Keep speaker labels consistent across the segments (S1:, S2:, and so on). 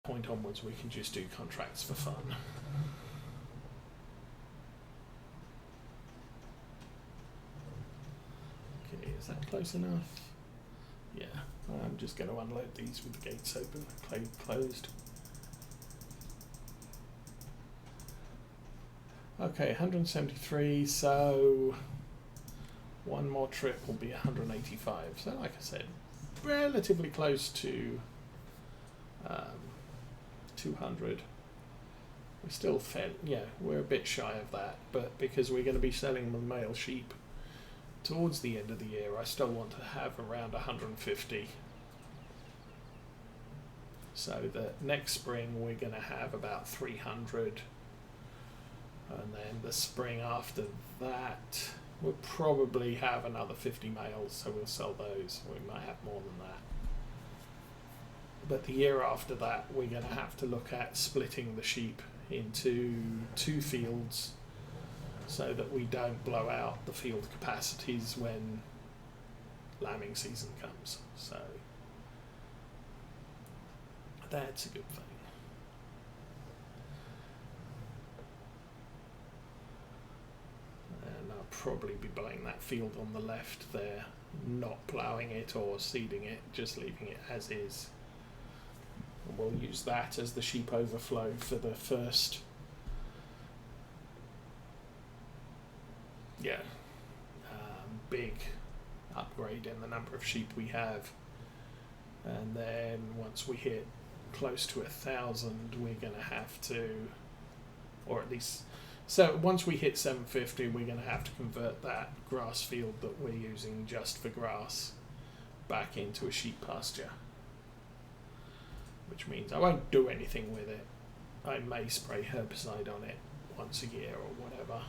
S1: point onwards we can just do contracts for fun. Okay, is that close enough? Yeah, I'm just going to unload these with the gates open, closed. Okay, 173, so one more trip will be 185. So like I said, relatively close to 200. We're still we're a bit shy of that, but because we're going to be selling the male sheep towards the end of the year, I still want to have around 150. So that next spring we're going to have about 300. And then the spring after that, we'll probably have another 50 males, so we'll sell those. We might have more than that. But the year after that, we're going to have to look at splitting the sheep into 2 fields so that we don't blow out the field capacities when lambing season comes. So that's a good thing. And I'll probably be blowing that field on the left there, not ploughing it or seeding it, just leaving it as is. And we'll use that as the sheep overflow for the first big upgrade in the number of sheep we have. And then once we hit close to 1,000, we're going to have to, or at least, so once we hit 750, we're going to have to convert that grass field that we're using just for grass back into a sheep pasture. Which means I won't do anything with it. I may spray herbicide on it once a year or whatever,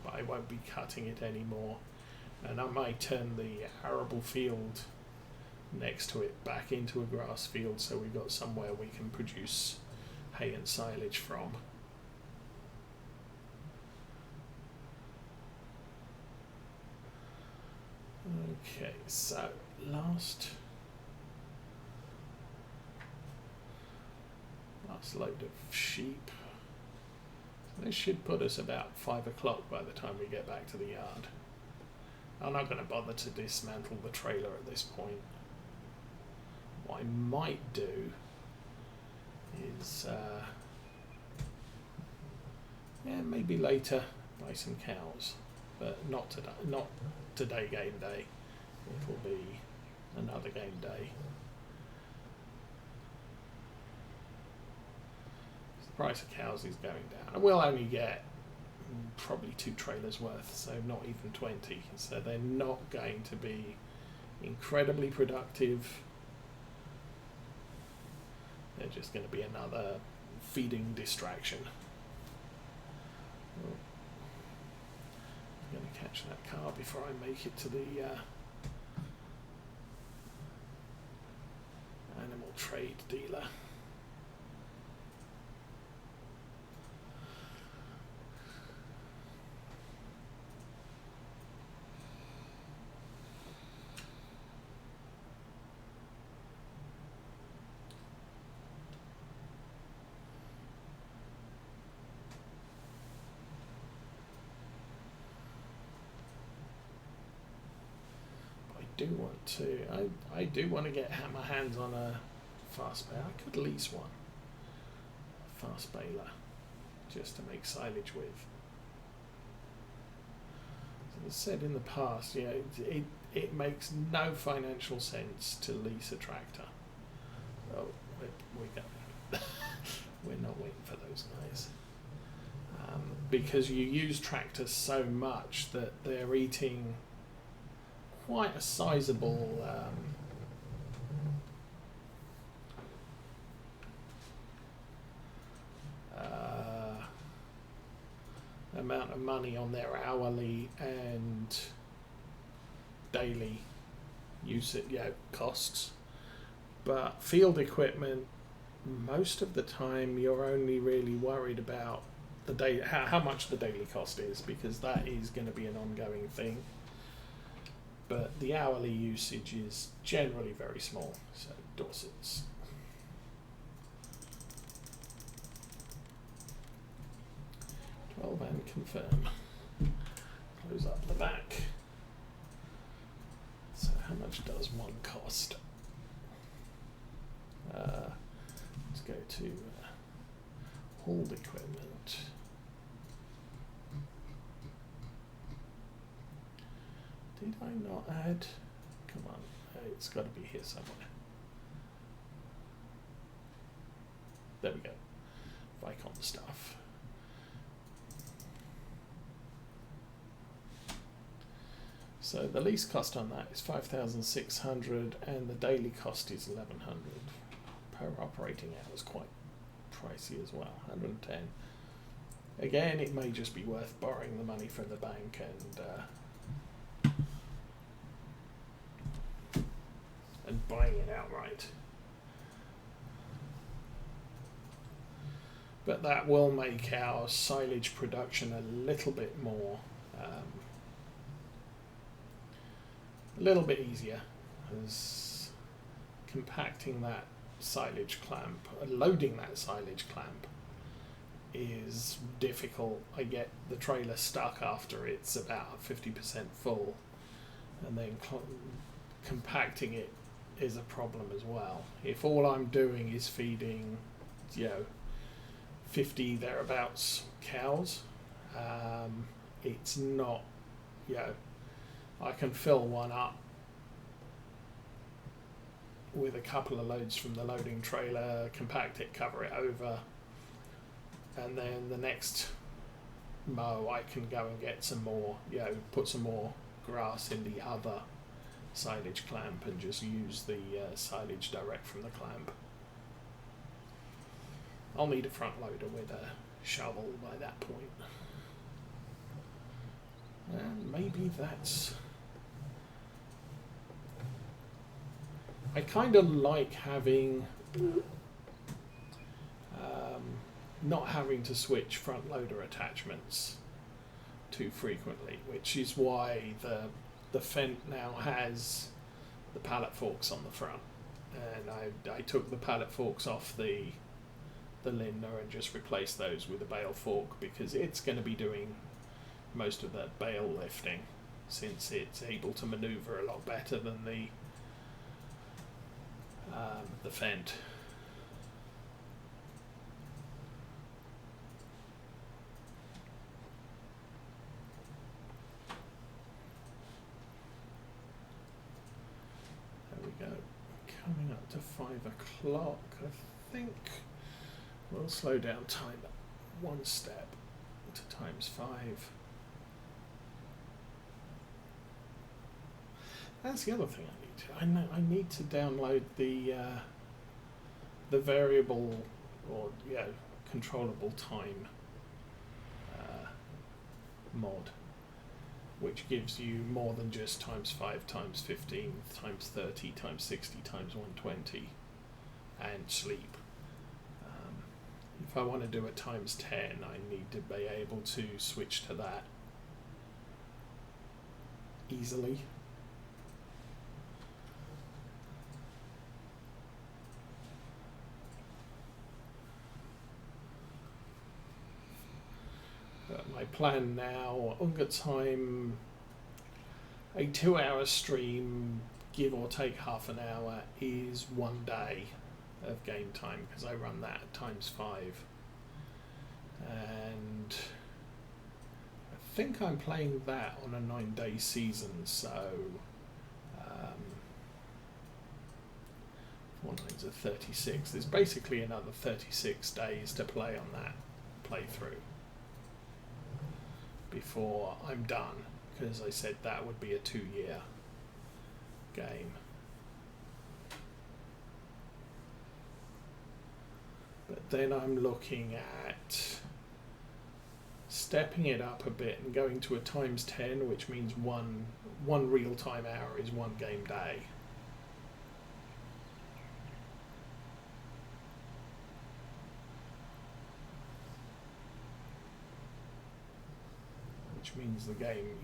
S1: but I won't be cutting it anymore. And I might turn the arable field next to it back into a grass field, so we've got somewhere we can produce hay and silage from. Okay, so last load of sheep. This should put us about 5 o'clock by the time we get back to the yard. I'm not going to bother to dismantle the trailer at this point. What I might do is, maybe later buy some cows, but not today game day. It'll be another game day. The price of cows is going down. We'll only get probably 2 trailers worth, so not even 20. So they're not going to be incredibly productive. They're just going to be another feeding distraction. I'm going to catch that car before I make it to the animal trade dealer. I do want to get my hands on a fast baler. I could lease one, a fast baler, just to make silage with. As I said in the past, it makes no financial sense to lease a tractor. Well, we're not waiting for those guys. Because you use tractors so much that they're eating quite a sizable amount of money on their hourly and daily usage costs. But field equipment, most of the time you're only really worried about the day, how much the daily cost is, because that is going to be an ongoing thing. But the hourly usage is generally very small. So Dorset's Resolve and confirm. Close up the back. So how much does one cost? Let's go to hauled equipment. Did I not add? Come on, it's got to be here somewhere. There we go. Vicon stuff. So the lease cost on that is 5,600 and the daily cost is 1,100 per operating hour. Is quite pricey as well, 110. Again, it may just be worth borrowing the money from the bank and buying it outright. But that will make our silage production a little bit more, a little bit easier, as compacting that silage clamp, loading that silage clamp is difficult. I get the trailer stuck after it's about 50% full, and then compacting it is a problem as well. If all I'm doing is feeding, 50 thereabouts cows, it's not, I can fill one up with a couple of loads from the loading trailer, compact it, cover it over, and then the next mow I can go and get some more, put some more grass in the other silage clamp and just use the silage direct from the clamp. I'll need a front loader with a shovel by that point. And maybe that's... I kind of like having... not having to switch front loader attachments too frequently, which is why the Fendt now has the pallet forks on the front. And I took the pallet forks off the Lindner and just replaced those with a bale fork, because it's going to be doing most of the bale lifting, since it's able to maneuver a lot better than the Fendt. There we go. Coming up to 5 o'clock, I think. We'll slow down time one step to ×5. That's the other thing I need to. I need to download the variable or controllable time mod, which gives you more than just ×5, ×15, ×30, ×60, ×120, and sleep. If I want to do a ×10, I need to be able to switch to that easily. But my plan now, Unga time, a 2-hour stream, give or take half an hour, is 1 day of game time, because I run that at ×5, and I think I'm playing that on a 9-day season, so 4 9s are 36. There's basically another 36 days to play on that playthrough before I'm done, because I said that would be a 2-year game. But then I'm looking at stepping it up a bit and going to a ×10, which means one real-time hour is 1 game day. Which means the game,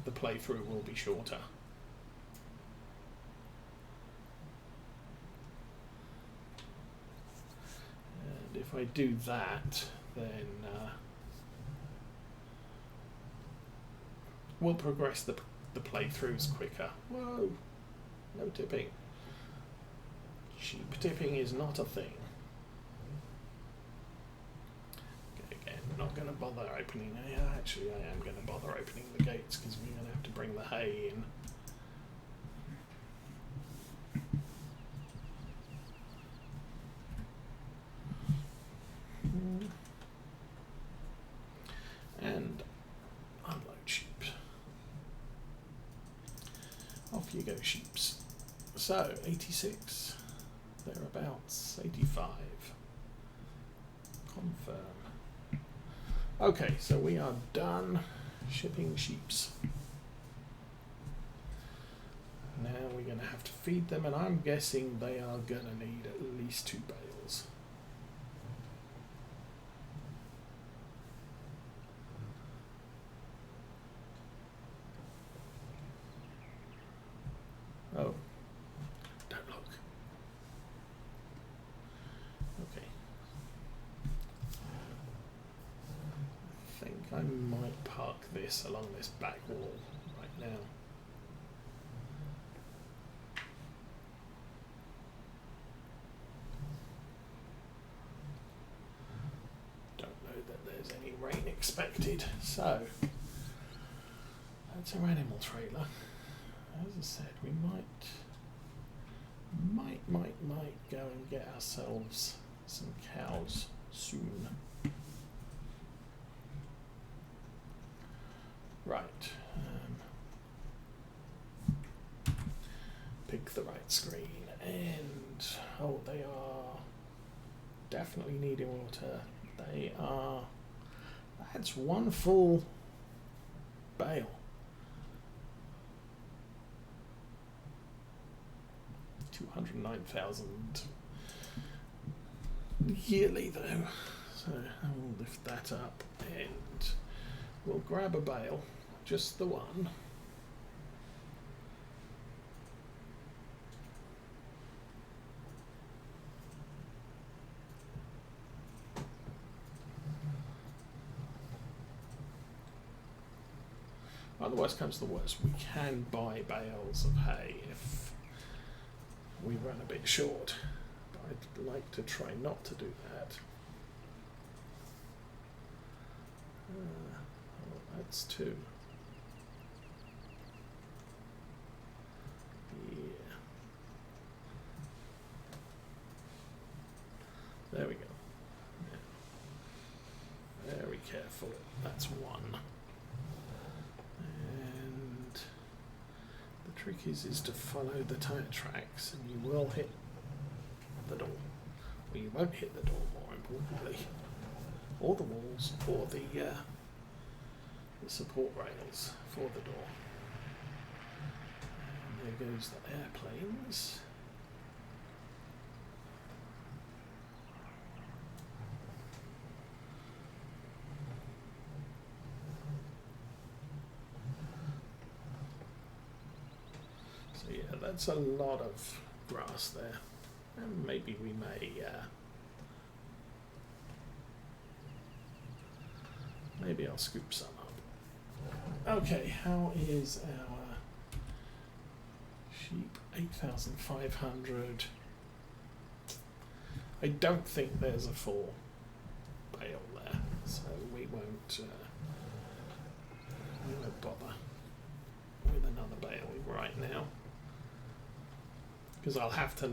S1: the playthrough will be shorter. If I do that, then will progress the playthroughs quicker. Whoa, no tipping. Sheep tipping is not a thing. Okay, again, not going to bother opening. Yeah, actually, I am going to bother opening the gates because we're going to have to bring the hay in. And unload sheep. Off you go, sheeps. So, 86, thereabouts, 85. Confirm. Okay, so we are done shipping sheeps. Now we're going to have to feed them, and I'm guessing they are going to need at least 2 bales. Oh, don't look. Okay. I think I might park this along this back wall right now. Don't know that there's any rain expected, so that's our animal trailer. As I said, we might go and get ourselves some cows soon. Right. Pick the right screen, and oh, they are definitely needing water. They are. That's one full bale. 209,000 yearly though, so I will lift that up and we'll grab a bale, just the one. Otherwise comes the worst, we can buy bales of hay if we run a bit short, but I'd like to try not to do that. Oh, that's 2. Yeah. There we go. Yeah. Very careful. That's 1. And the trick is to follow the tyre tracks, and you will hit the door. Well, you won't hit the door, more importantly, or the walls, or the support rails for the door. And there goes the airplanes. So yeah, that's a lot of grass there, and maybe we may maybe I'll scoop some up. Okay, how is our sheep? 8,500. I don't think there's a full bale there, so we won't bother with another bale right now, because I'll have to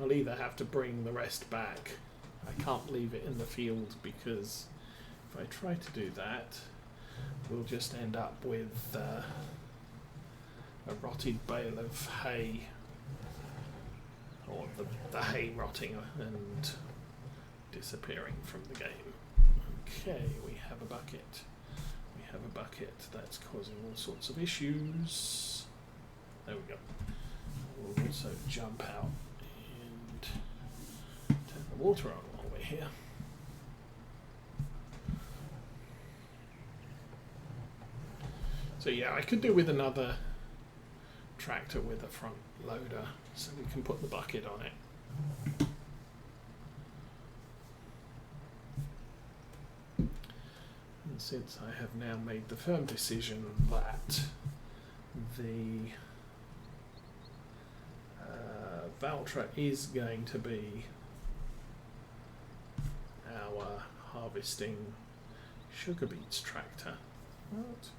S1: I'll either have to bring the rest back. I can't leave it in the field, because if I try to do that, we'll just end up with a rotted bale of hay, or the hay rotting and disappearing from the game. Okay, we have a bucket. We have a bucket that's causing all sorts of issues. There we go. We'll also jump out and turn the water on while we're here. So yeah, I could do with another tractor with a front loader, so we can put the bucket on it. And since I have now made the firm decision that the Valtra is going to be our harvesting sugar beets tractor. What?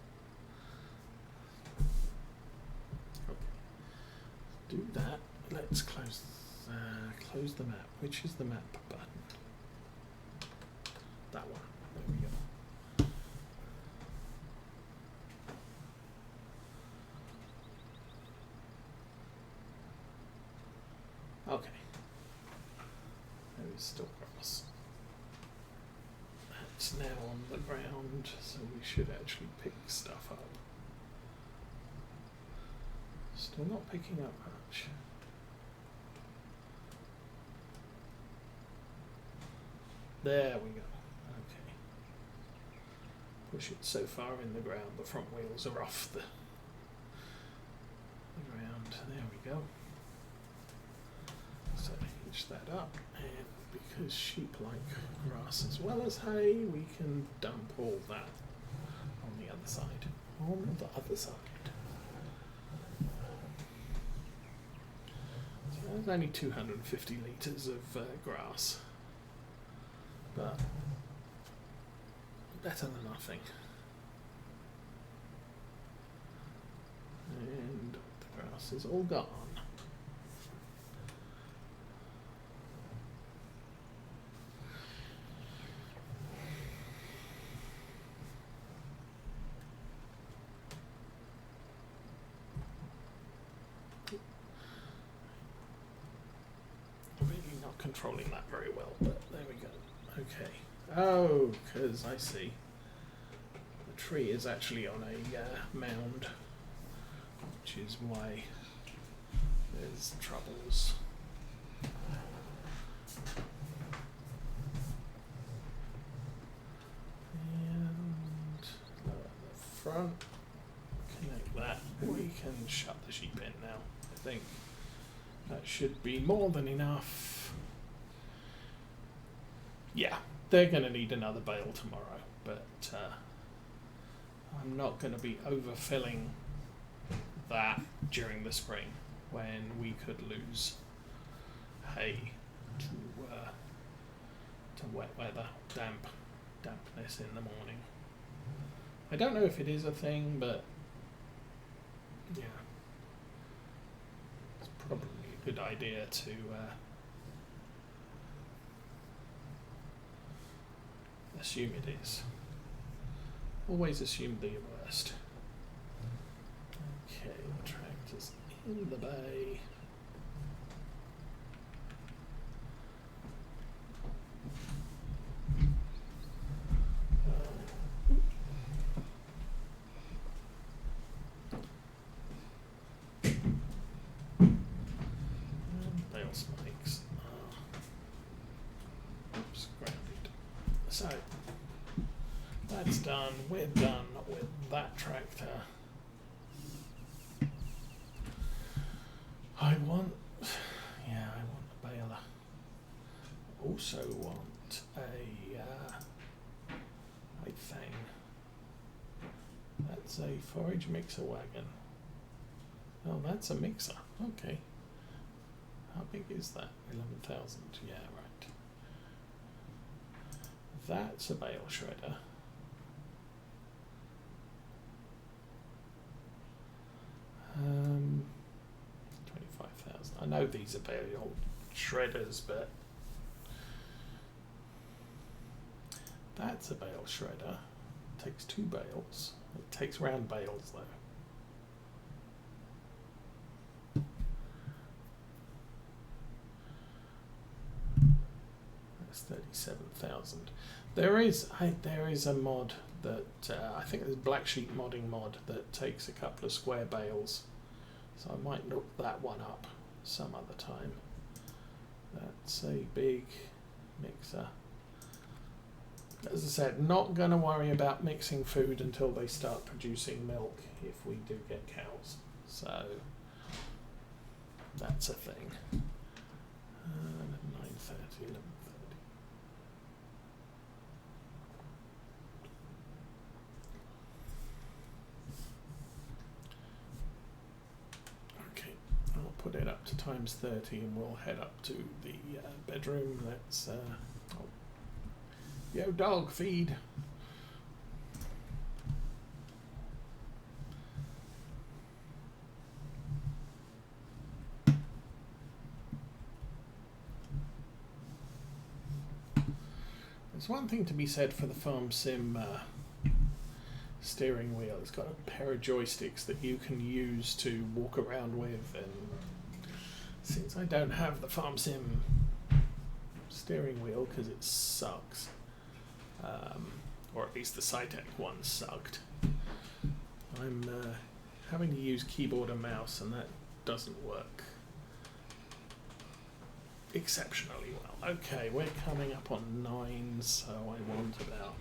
S1: Okay. Do that. Let's close the map. Which is the map button? That one. There we go. Okay. There is still grass. That's now on the ground, so we should actually pick stuff up. Still not picking up much. There we go. Okay. Push it so far in the ground, the front wheels are off the ground. There we go. So hitch that up, and because sheep like grass as well as hay, we can dump all that on the other side. On the other side. So there's only 250 litres of grass, but better than nothing. And the grass is all gone. Controlling that very well, but there we go. Okay. Oh, because I see. The tree is actually on a mound, which is why there's troubles. And lower the front. Connect that. We can shut the sheep in now, I think. That should be more than enough. Yeah, they're going to need another bale tomorrow, but I'm not going to be overfilling that during the spring when we could lose hay to wet weather, dampness in the morning. I don't know if it is a thing, but yeah, it's probably a good idea to assume it is. Always assume the worst. Okay, the tractor's in the bay. And bale spikes are grounded. So that's done. We're done with that tractor. I want a baler. I also want a thing. That's a forage mixer wagon. Oh, that's a mixer. Okay. How big is that? 11,000. Yeah, right. That's a bale shredder. 25,000. I know these are bale shredders, but that's a bale shredder. It takes 2 bales. It takes round bales though. That's 37,000. There is a mod that I think there's Black Sheep modding mod that takes a couple of square bales, so I might look that one up some other time. That's a big mixer. As I said, not going to worry about mixing food until they start producing milk if we do get cows, so that's a thing. 9:30, 11:30. it up to times 30 and we'll head up to the bedroom. Let's yo dog, feed. There's one thing to be said for the Farm Sim steering wheel. It's got a pair of joysticks that you can use to walk around with, and since I don't have the Farm Sim steering wheel because it sucks, or at least the Cytec one sucked, I'm having to use keyboard and mouse, and that doesn't work exceptionally well. Okay, we're coming up on 9, so I want about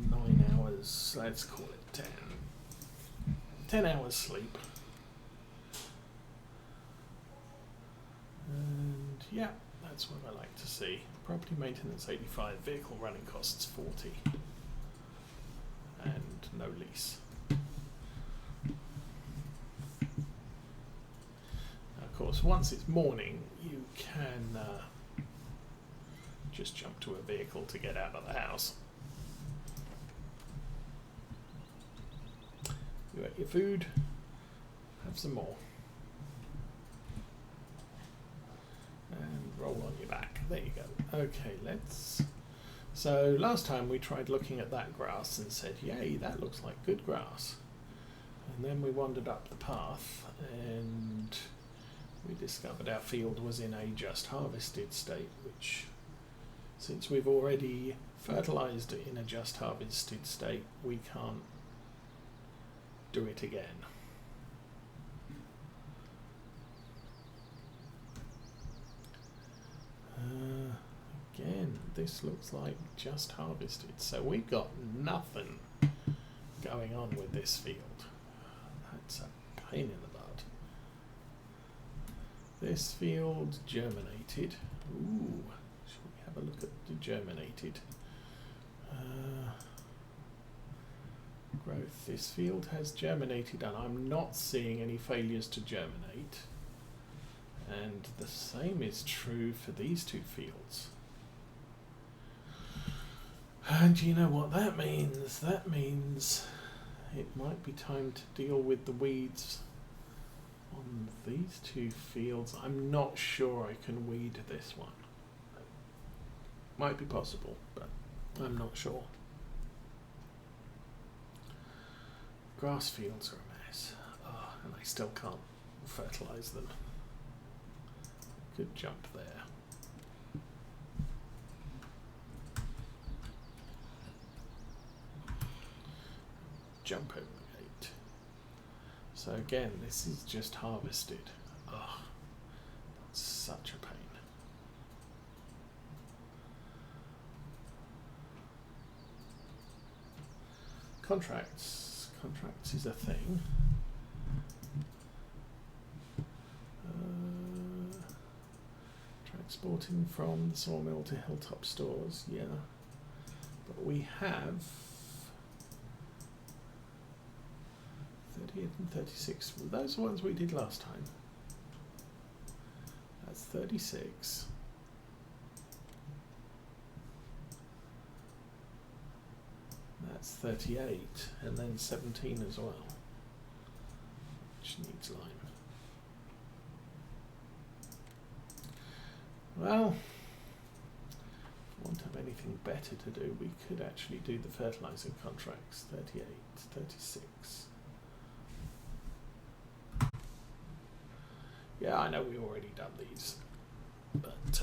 S1: 9 hours, let's call it 10. 10 hours sleep. And yeah, that's what I like to see. Property maintenance 85, vehicle running costs 40. And no lease. Of course, once it's morning, you can just jump to a vehicle to get out of the house. You ate your food, have some more. And roll on your back. There you go. Okay, let's... So last time we tried looking at that grass and said, yay, that looks like good grass. And then we wandered up the path and we discovered our field was in a just harvested state, which, since we've already fertilized it in a just harvested state, we can't do it again. Again, this looks like just harvested, so we've got nothing going on with this field. That's a pain in the butt. This field germinated. Ooh, shall we have a look at the germinated growth? This field has germinated, and I'm not seeing any failures to germinate. And the same is true for these two fields. And you know what that means? That means it might be time to deal with the weeds on these two fields. I'm not sure I can weed this one. Might be possible, but I'm not sure. Grass fields are a mess. Oh, and I still can't fertilise them. Good jump there. Jump over the gate. So again, this is just harvested. Oh, that's such a pain. Contracts. Contracts is a thing. Transporting from the sawmill to Hilltop stores, yeah. But we have 38 and 36. Those are ones we did last time. That's 36. That's 38, and then 17 as well, which needs lime. Well, if we want to have anything better to do, we could actually do the fertilizer contracts. 38, 36. Yeah, I know we've already done these, but